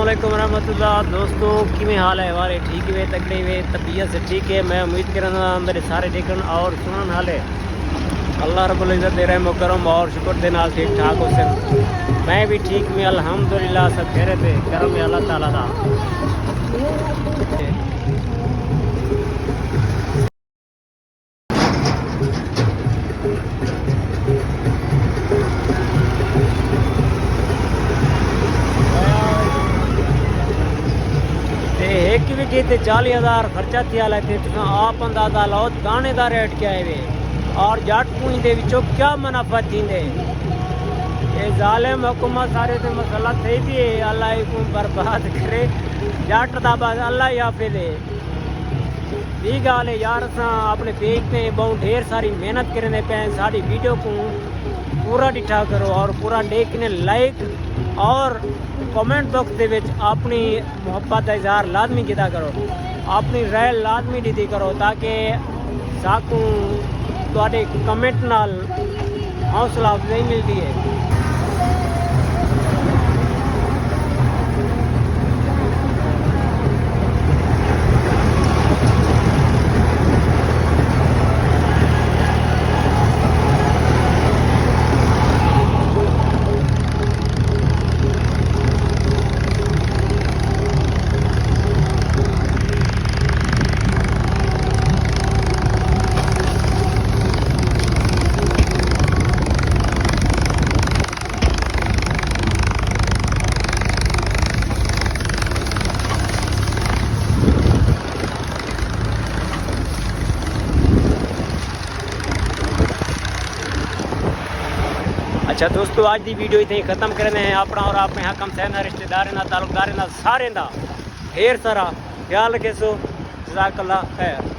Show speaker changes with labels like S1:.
S1: अस्सलामुअलैकुम रहमतुल्लाह। दोस्तों किमें हाल है हमारे? ठीक वे तगड़े वे तबीयत से ठीक है। मैं उम्मीद करना मेरे सारे देखन और सुनन हाल है अल्लाह रब्बुल इज़्ज़त दे रहम करम और शुक्र दे नाल ठीक ठाक हो सन। मैं भी ठीक में अल्हम्दुलिल्लाह सब खैर पे करम है अल्लाह ताला दा। एक विके ते 40,000 खर्चा थिया थे। आप अंदाजा लाओ दाने का रेट क्या है और जट पूंज दे विचों क्या मुनाफा थींदे। ये जालिम हुकूमत सारे ते मसला थे भी अल्लाह को बर्बाद करे। जट दा बस अल्लाह ही आपे दे। ये गाल है यार, असा अपने पेज पे बहुत ढेर सारी मेहनत करने पे साड़ी वीडियो को पूरा डिठा करो और पूरा देखने लाइक और कमेंट बॉक्स दे विच अपनी मोहब्बत का इजहार लाजमी किया करो, अपनी राय लाजमी दी करो ताकि साकू तुहाडे कमेंट नाल हौसला अफजाई मिलती है। अच्छा दोस्तों, आज की वीडियो इतनी खत्म करने हैं। अपना और अपने हकम सहना रिश्तेदार ताल्लुकदार सारे का ढेर सारा ख्याल रखे। सो जज़ाकल्लाह खैर।